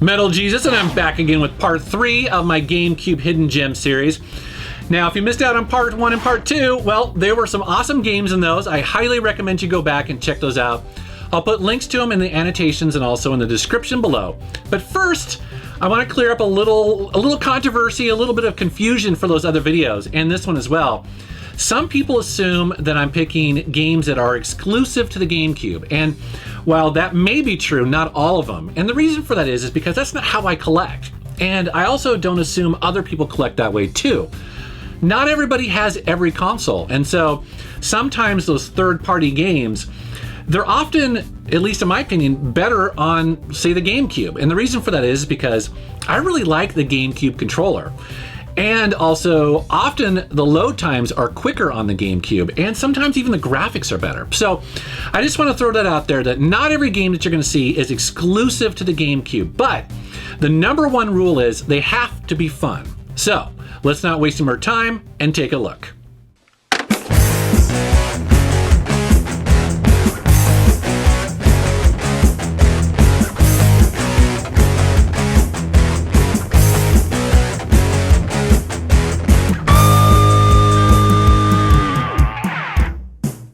Metal Jesus, and I'm back again with part 3 of my GameCube Hidden Gem series. Now, if you missed out on part 1 and part 2, well, there were some awesome games in those. I highly recommend you go back and check those out. I'll put links to them in the annotations and also in the description below. But first, I want to clear up a little controversy, a little bit of confusion for those other videos, and this one as well. Some people assume that I'm picking games that are exclusive to the GameCube, and while that may be true, not all of them. And the reason for that is because that's not how I collect. And I also don't assume other people collect that way too. Not everybody has every console, and so sometimes those third-party games, they're often, at least in my opinion, better on, say, the GameCube. And the reason for that is because I really like the GameCube controller. And also, often the load times are quicker on the GameCube, and sometimes even the graphics are better. So I just want to throw that out there, that not every game that you're going to see is exclusive to the GameCube, but the number one rule is they have to be fun. So let's not waste more time and take a look.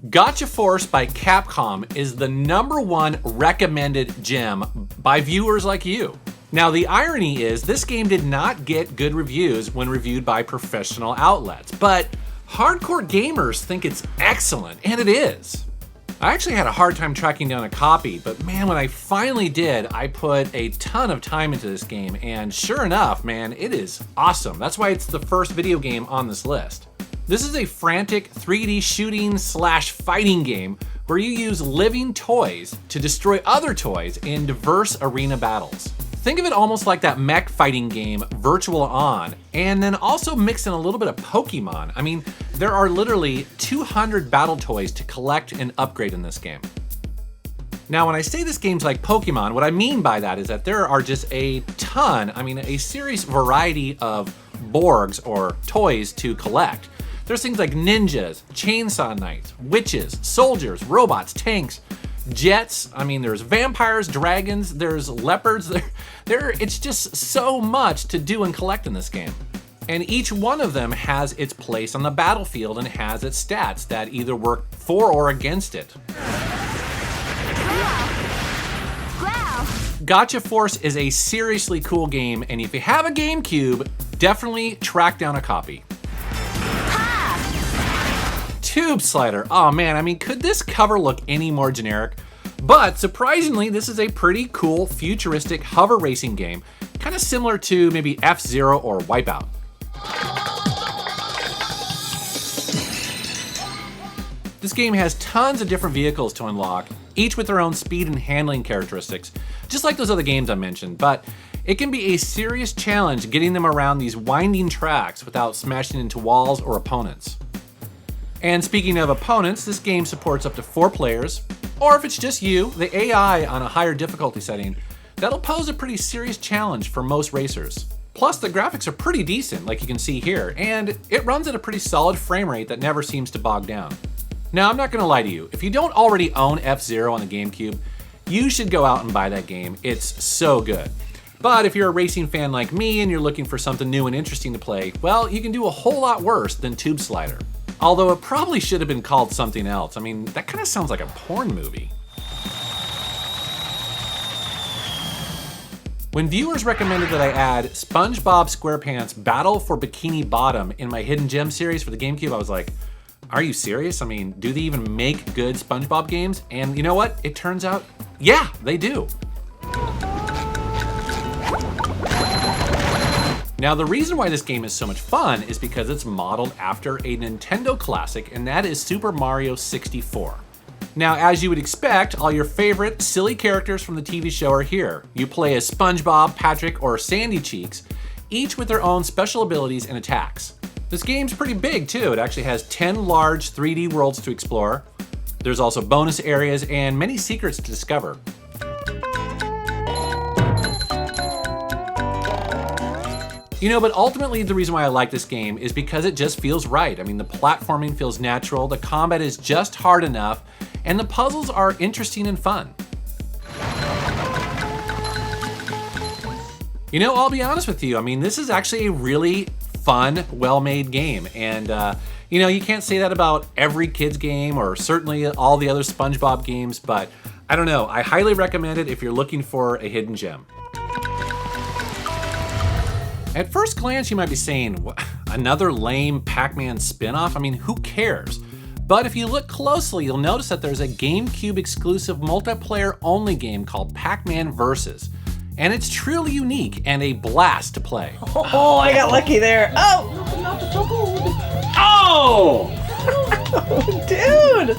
Gotcha Force by Capcom is the #1 recommended gem by viewers like you. Now, the irony is this game did not get good reviews when reviewed by professional outlets, but hardcore gamers think it's excellent, and it is. I actually had a hard time tracking down a copy, but man, when I finally did, I put a ton of time into this game, and sure enough, man, it is awesome. That's why it's the first video game on this list. This is a frantic 3D shooting / fighting game where you use living toys to destroy other toys in diverse arena battles. Think of it almost like that mech fighting game Virtual On, and then also mix in a little bit of Pokemon. I mean, there are literally 200 battle toys to collect and upgrade in this game. Now, when I say this game's like Pokemon, what I mean by that is that there are just a ton, a serious variety of Borgs or toys to collect. There's things like ninjas, chainsaw knights, witches, soldiers, robots, tanks, jets. There's vampires, dragons, there's leopards. It's just so much to do and collect in this game. And each one of them has its place on the battlefield and has its stats that either work for or against it. Gotcha Force is a seriously cool game, and if you have a GameCube, definitely track down a copy. Tube Slider. Oh man, could this cover look any more generic? But surprisingly, this is a pretty cool futuristic hover racing game, kind of similar to maybe F-Zero or Wipeout. This game has tons of different vehicles to unlock, each with their own speed and handling characteristics, just like those other games I mentioned, but it can be a serious challenge getting them around these winding tracks without smashing into walls or opponents. And speaking of opponents, this game supports up to 4 players, or if it's just you, the AI on a higher difficulty setting, that'll pose a pretty serious challenge for most racers. Plus, the graphics are pretty decent, like you can see here, and it runs at a pretty solid frame rate that never seems to bog down. Now, I'm not gonna lie to you, if you don't already own F-Zero on the GameCube, you should go out and buy that game. It's so good. But if you're a racing fan like me and you're looking for something new and interesting to play, well, you can do a whole lot worse than Tube Slider. Although it probably should have been called something else. That kind of sounds like a porn movie. When viewers recommended that I add Spongebob Squarepants Battle for Bikini Bottom in my Hidden Gem series for the GameCube, I was like, are you serious? Do they even make good SpongeBob games? And you know what? It turns out, yeah, they do. Now, the reason why this game is so much fun is because it's modeled after a Nintendo classic, and that is Super Mario 64. Now, as you would expect, all your favorite silly characters from the TV show are here. You play as SpongeBob, Patrick, or Sandy Cheeks, each with their own special abilities and attacks. This game's pretty big too. It actually has 10 large 3D worlds to explore. There's also bonus areas and many secrets to discover. But ultimately the reason why I like this game is because it just feels right. The platforming feels natural, the combat is just hard enough, and the puzzles are interesting and fun. You know, I'll be honest with you. I mean, this is actually a really fun, well-made game. And, you know, you can't say that about every kid's game or certainly all the other Spongebob games, but I don't know. I highly recommend it if you're looking for a hidden gem. At first glance, you might be saying, another lame Pac-Man spin-off? I mean, who cares? But if you look closely, you'll notice that there's a GameCube exclusive multiplayer-only game called Pac-Man Versus. And it's truly unique and a blast to play. Oh, I got lucky there. Oh! Oh! Dude!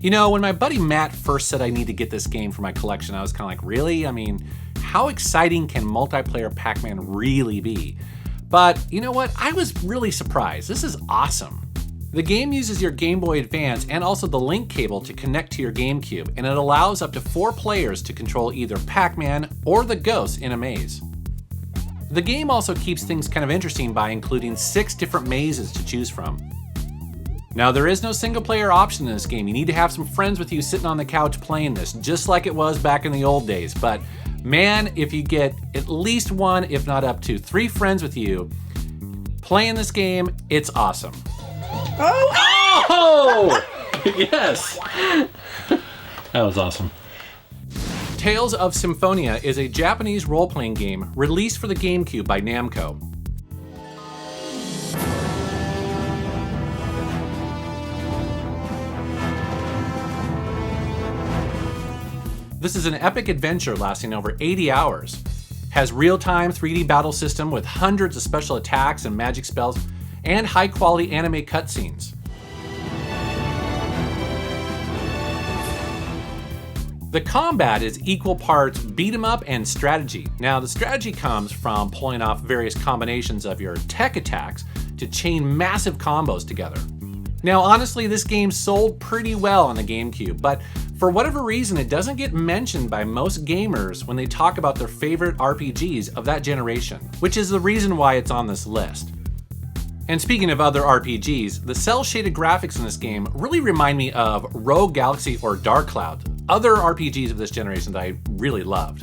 You know, when my buddy Matt first said I need to get this game for my collection, I was kind of like, really? I mean, how exciting can multiplayer Pac-Man really be? But you know what? I was really surprised. This is awesome. The game uses your Game Boy Advance and also the link cable to connect to your GameCube, and it allows up to 4 players to control either Pac-Man or the ghosts in a maze. The game also keeps things kind of interesting by including 6 different mazes to choose from. Now, there is no single player option in this game. You need to have some friends with you sitting on the couch playing this, just like it was back in the old days. But man, if you get at least 1, if not up to 3 friends with you playing this game, it's awesome. Oh! Yes! That was awesome. Tales of Symphonia is a Japanese role-playing game released for the GameCube by Namco. This is an epic adventure lasting over 80 hours. Has real-time 3D battle system with hundreds of special attacks and magic spells, and high-quality anime cutscenes. The combat is equal parts beat 'em up and strategy. Now, the strategy comes from pulling off various combinations of your tech attacks to chain massive combos together. Now, honestly, this game sold pretty well on the GameCube, but for whatever reason, it doesn't get mentioned by most gamers when they talk about their favorite RPGs of that generation, which is the reason why it's on this list. And speaking of other RPGs, the cel-shaded graphics in this game really remind me of Rogue Galaxy or Dark Cloud, other RPGs of this generation that I really loved.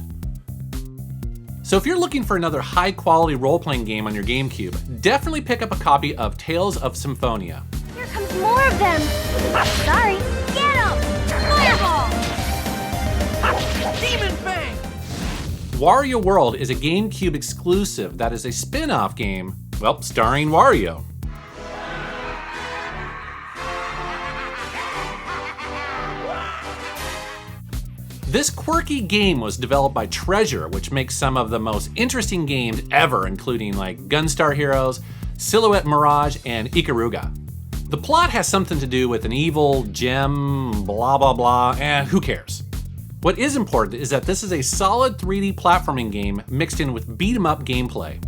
So if you're looking for another high-quality role-playing game on your GameCube, definitely pick up a copy of Tales of Symphonia. Here comes more of them! Sorry, get 'em! Fireball! Demon Fang! Wario World is a GameCube exclusive that is a spin-off game, well, starring Wario. This quirky game was developed by Treasure, which makes some of the most interesting games ever, including like Gunstar Heroes, Silhouette Mirage, and Ikaruga. The plot has something to do with an evil gem, blah blah blah, and who cares? What is important is that this is a solid 3D platforming game mixed in with beat-em-up gameplay.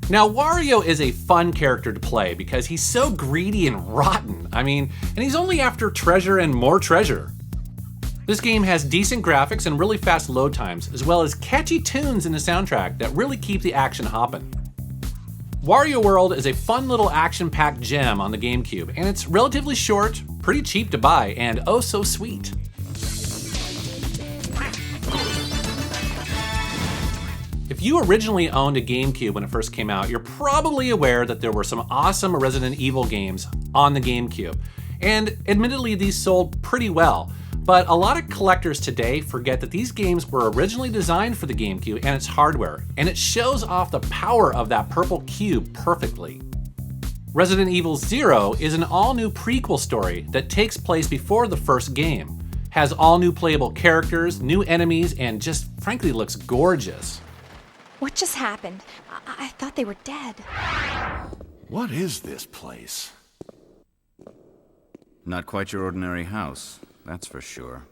Now, Wario is a fun character to play because he's so greedy and rotten. I mean, and he's only after treasure and more treasure. This game has decent graphics and really fast load times, as well as catchy tunes in the soundtrack that really keep the action hopping. Wario World is a fun little action-packed gem on the GameCube, and it's relatively short, pretty cheap to buy, and oh so sweet. If you originally owned a GameCube when it first came out, you're probably aware that there were some awesome Resident Evil games on the GameCube. And admittedly, these sold pretty well. But a lot of collectors today forget that these games were originally designed for the GameCube and its hardware, and it shows off the power of that purple cube perfectly. Resident Evil 0 is an all-new prequel story that takes place before the first game, has all new playable characters, new enemies, and just frankly looks gorgeous. What just happened? I thought they were dead. What is this place? Not quite your ordinary house, that's for sure.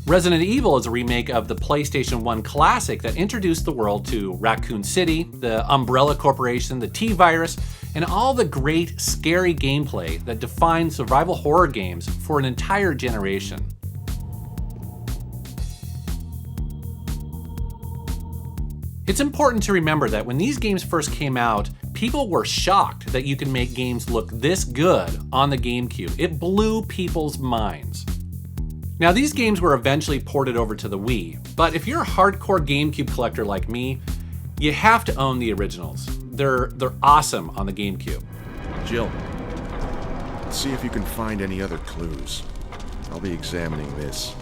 Resident Evil is a remake of the PlayStation 1 classic that introduced the world to Raccoon City, the Umbrella Corporation, the T-Virus, and all the great, scary gameplay that defined survival horror games for an entire generation. It's important to remember that when these games first came out, people were shocked that you could make games look this good on the GameCube. It blew people's minds. Now these games were eventually ported over to the Wii, but if you're a hardcore GameCube collector like me, you have to own the originals. They're awesome on the GameCube. Jill, see if you can find any other clues. I'll be examining this.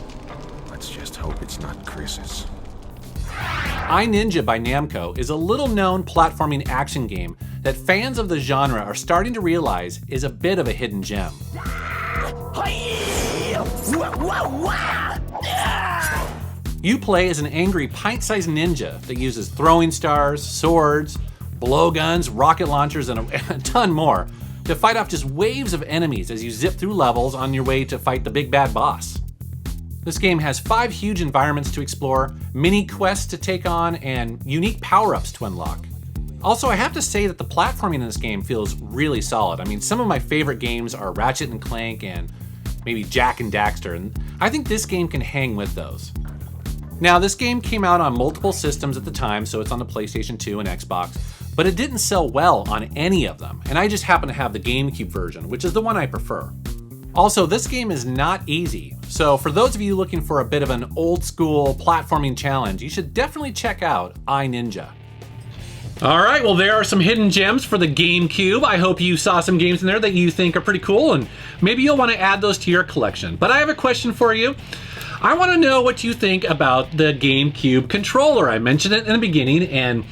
Let's just hope it's not Chris's. iNinja by Namco is a little-known platforming action game that fans of the genre are starting to realize is a bit of a hidden gem. You play as an angry pint-sized ninja that uses throwing stars, swords, blowguns, rocket launchers, and a ton more to fight off just waves of enemies as you zip through levels on your way to fight the big bad boss. This game has 5 huge environments to explore, mini quests to take on, and unique power-ups to unlock. Also, I have to say that the platforming in this game feels really solid. I mean, some of my favorite games are Ratchet and Clank and maybe Jak and Daxter, and I think this game can hang with those. Now, this game came out on multiple systems at the time, so it's on the PlayStation 2 and Xbox, but it didn't sell well on any of them, and I just happen to have the GameCube version, which is the one I prefer. Also, this game is not easy, so for those of you looking for a bit of an old-school platforming challenge, you should definitely check out iNinja. All right, well, there are some hidden gems for the GameCube. I hope you saw some games in there that you think are pretty cool, and maybe you'll want to add those to your collection. But I have a question for you. I want to know what you think about the GameCube controller. I mentioned it in the beginning, and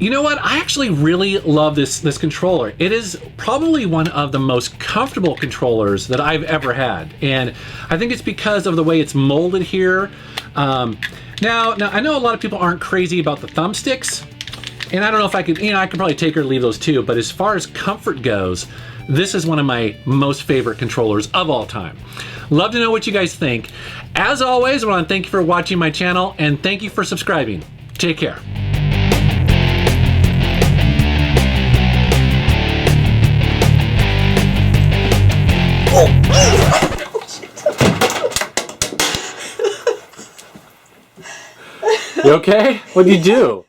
you know what? I actually really love this controller. It is probably one of the most comfortable controllers that I've ever had, and I think it's because of the way it's molded here. Now I know a lot of people aren't crazy about the thumbsticks, and I don't know if I could, I could probably take or leave those too, but as far as comfort goes, this is one of my most favorite controllers of all time. Love to know what you guys think. As always, I want to thank you for watching my channel, and thank you for subscribing. Take care. You okay? What'd you do?